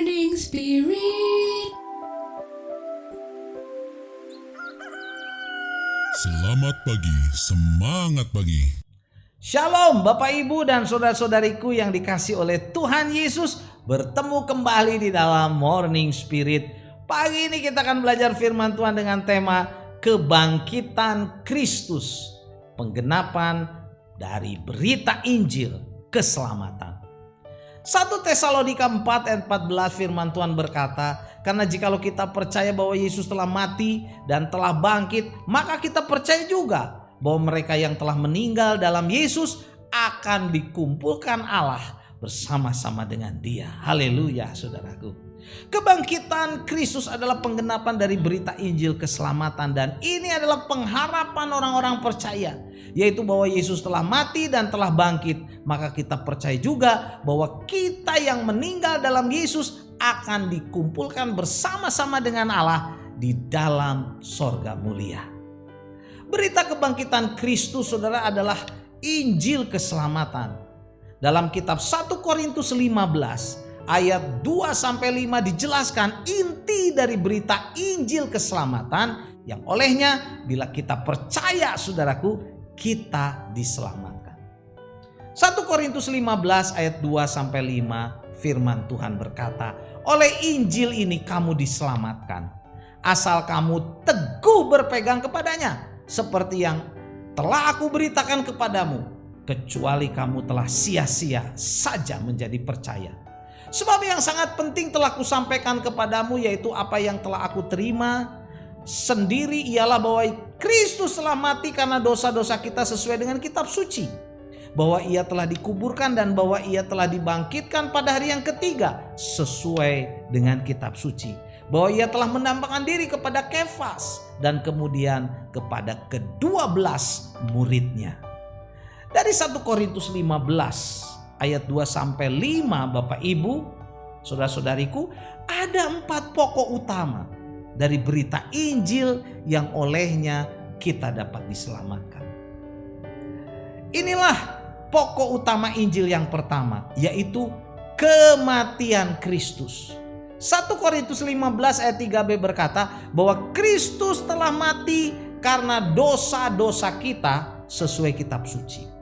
Morning Spirit. Selamat pagi, semangat pagi. Shalom Bapak Ibu dan saudara-saudariku yang dikasih oleh Tuhan Yesus. Bertemu kembali di dalam Morning Spirit. Pagi ini kita akan belajar firman Tuhan dengan tema Kebangkitan Kristus. Penggenapan dari berita Injil keselamatan. 1 Tesalonika 4 ayat 14 firman Tuhan berkata, karena jikalau kita percaya bahwa Yesus telah mati dan telah bangkit, maka kita percaya juga bahwa mereka yang telah meninggal dalam Yesus akan dikumpulkan Allah bersama-sama dengan Dia. Haleluya, saudaraku. Kebangkitan Kristus adalah penggenapan dari berita Injil keselamatan, dan ini adalah pengharapan orang-orang percaya, yaitu bahwa Yesus telah mati dan telah bangkit. Maka kita percaya juga bahwa kita yang meninggal dalam Yesus akan dikumpulkan bersama-sama dengan Allah di dalam sorga mulia. Berita kebangkitan Kristus, saudara, adalah Injil keselamatan. Dalam kitab 1 Korintus 15 ayat 2-5 dijelaskan inti dari berita Injil keselamatan yang olehnya bila kita percaya, saudaraku, kita diselamatkan. 1 Korintus 15 ayat 2-5 firman Tuhan berkata, oleh Injil ini kamu diselamatkan, asal kamu teguh berpegang kepadanya, seperti yang telah aku beritakan kepadamu, kecuali kamu telah sia-sia saja menjadi percaya. Sebab yang sangat penting telah kusampaikan kepadamu, yaitu apa yang telah aku terima sendiri, ialah bahwa Kristus telah mati karena dosa-dosa kita sesuai dengan kitab suci, bahwa Ia telah dikuburkan dan bahwa Ia telah dibangkitkan pada hari yang ketiga sesuai dengan kitab suci, bahwa Ia telah menampakkan diri kepada Kefas dan kemudian kepada ke-12 muridnya. Dari 1 Korintus 15 ayat 2-5, Bapak Ibu, saudara-saudariku, ada 4 pokok utama dari berita Injil yang olehnya kita dapat diselamatkan. Inilah pokok utama Injil yang pertama, yaitu kematian Kristus. 1 Korintus 15 ayat 3b berkata bahwa Kristus telah mati karena dosa-dosa kita sesuai kitab suci.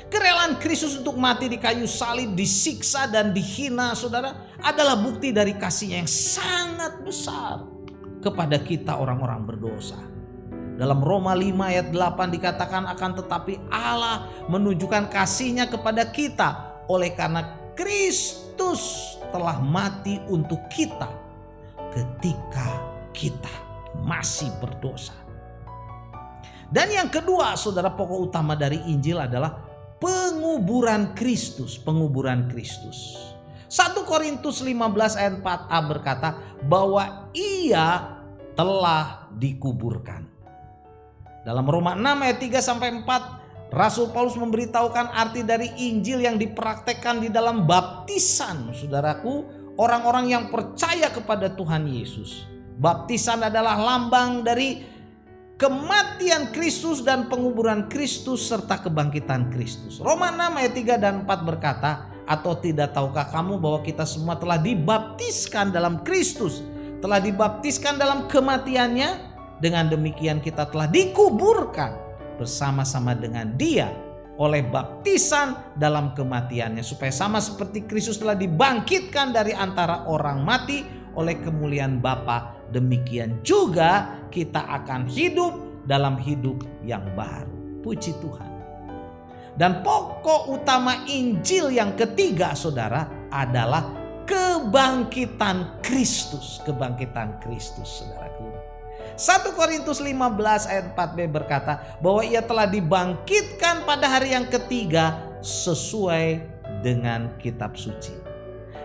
Kerelaan Kristus untuk mati di kayu salib, disiksa dan dihina, saudara, adalah bukti dari kasih-Nya yang sangat besar kepada kita orang-orang berdosa. Dalam Roma 5 ayat 8 dikatakan, akan tetapi Allah menunjukkan kasih-Nya kepada kita oleh karena Kristus telah mati untuk kita ketika kita masih berdosa. Dan yang kedua, saudara, pokok utama dari Injil adalah penguburan Kristus, penguburan Kristus. 1 Korintus 15 ayat 4a berkata bahwa Ia telah dikuburkan. Dalam Roma 6 ayat 3-4 Rasul Paulus memberitahukan arti dari Injil yang dipraktekkan di dalam baptisan, saudaraku, orang-orang yang percaya kepada Tuhan Yesus. Baptisan adalah lambang dari kematian Kristus dan penguburan Kristus serta kebangkitan Kristus. Roma 6 ayat 3 dan 4 berkata, atau tidak tahukah kamu bahwa kita semua telah dibaptiskan dalam Kristus, telah dibaptiskan dalam kematiannya, dengan demikian kita telah dikuburkan bersama-sama dengan Dia oleh baptisan dalam kematiannya, supaya sama seperti Kristus telah dibangkitkan dari antara orang mati oleh kemuliaan Bapa, demikian juga kita akan hidup dalam hidup yang baru. Puji Tuhan. Dan pokok utama Injil yang ketiga, saudara, adalah kebangkitan Kristus. Kebangkitan Kristus, saudaraku. 1 Korintus 15 ayat 4b berkata bahwa Ia telah dibangkitkan pada hari yang ketiga sesuai dengan kitab suci.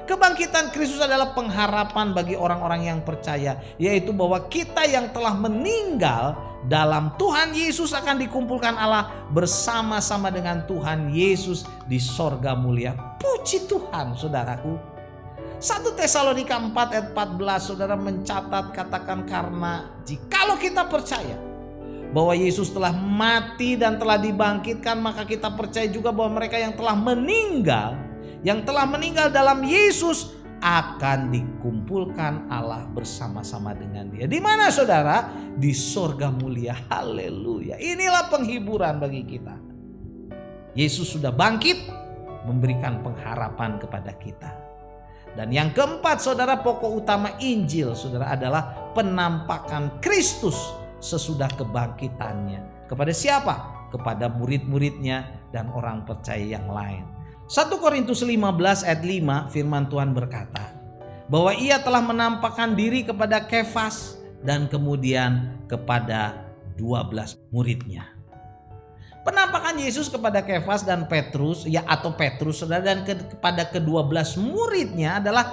Kebangkitan Kristus adalah pengharapan bagi orang-orang yang percaya, yaitu bahwa kita yang telah meninggal dalam Tuhan Yesus akan dikumpulkan Allah bersama-sama dengan Tuhan Yesus di sorga mulia. Puji Tuhan, saudaraku. 1 Tesalonika 4 ayat 14, saudara, mencatat, katakan, karena jikalau kita percaya bahwa Yesus telah mati dan telah dibangkitkan, maka kita percaya juga bahwa mereka yang telah meninggal dalam Yesus akan dikumpulkan Allah bersama-sama dengan Dia. Di mana saudara? Di sorga mulia. Haleluya. Inilah penghiburan bagi kita. Yesus sudah bangkit, memberikan pengharapan kepada kita. Dan yang keempat saudara, pokok utama Injil saudara adalah penampakan Kristus sesudah kebangkitannya. Kepada siapa? Kepada murid-muridnya dan orang percaya yang lain. 1 Korintus 15 ayat 5 firman Tuhan berkata bahwa ia telah menampakkan diri kepada Kefas dan kemudian kepada 12 muridnya. Penampakan Yesus kepada Kefas dan Petrus atau Petrus dan kepada ke-12 muridnya adalah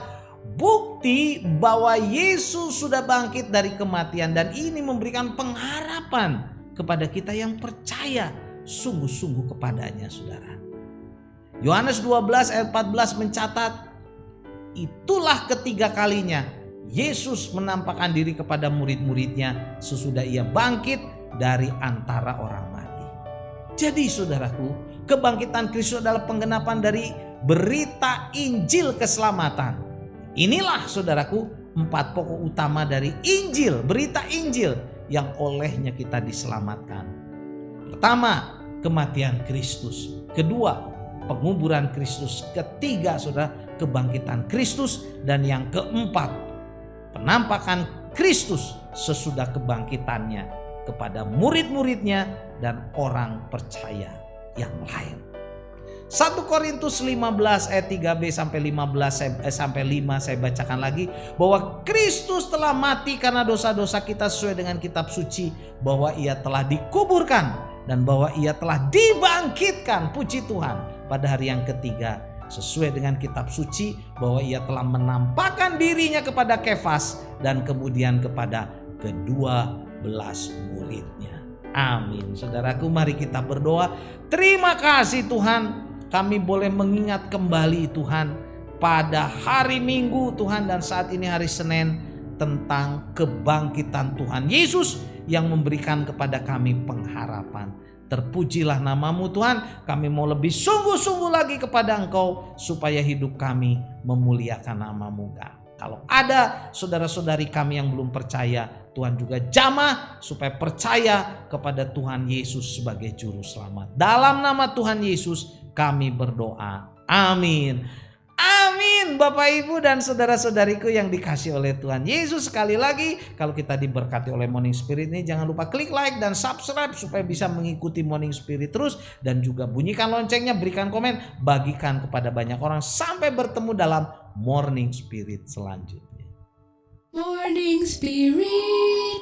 bukti bahwa Yesus sudah bangkit dari kematian, dan ini memberikan pengharapan kepada kita yang percaya sungguh-sungguh kepadanya saudara. Yohanes 12 ayat 14 mencatat, itulah ketiga kalinya Yesus menampakkan diri kepada murid-muridnya sesudah ia bangkit dari antara orang mati. Jadi saudaraku, kebangkitan Kristus adalah penggenapan dari berita Injil keselamatan. Inilah saudaraku 4 pokok utama dari Injil, berita Injil yang olehnya kita diselamatkan. Pertama, kematian Kristus. Kedua, penguburan Kristus. Ketiga saudara, kebangkitan Kristus. Dan yang keempat, penampakan Kristus sesudah kebangkitannya kepada murid-muridnya dan orang percaya yang lain. 1 Korintus 15 ayat 3b sampai 5 saya bacakan lagi, bahwa Kristus telah mati karena dosa-dosa kita sesuai dengan kitab suci, bahwa ia telah dikuburkan dan bahwa ia telah dibangkitkan, puji Tuhan, pada hari yang ketiga sesuai dengan kitab suci, bahwa ia telah menampakkan dirinya kepada Kefas dan kemudian kepada ke-12 muridnya. Amin. Saudaraku, mari kita berdoa. Terima kasih Tuhan, kami boleh mengingat kembali Tuhan pada hari Minggu Tuhan dan saat ini hari Senin tentang kebangkitan Tuhan Yesus yang memberikan kepada kami pengharapan. Terpujilah namamu Tuhan, kami mau lebih sungguh-sungguh lagi kepada Engkau supaya hidup kami memuliakan namamu. Kalau ada saudara-saudari kami yang belum percaya, Tuhan juga jamah supaya percaya kepada Tuhan Yesus sebagai juru selamat. Dalam nama Tuhan Yesus kami berdoa. Amin. Amin. Bapak Ibu dan saudara-saudariku yang dikasih oleh Tuhan Yesus, sekali lagi kalau kita diberkati oleh Morning Spirit ini, jangan lupa klik like dan subscribe supaya bisa mengikuti Morning Spirit terus, dan juga bunyikan loncengnya, berikan komen, bagikan kepada banyak orang. Sampai bertemu dalam Morning Spirit selanjutnya. Morning Spirit.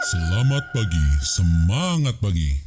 Selamat pagi, semangat pagi.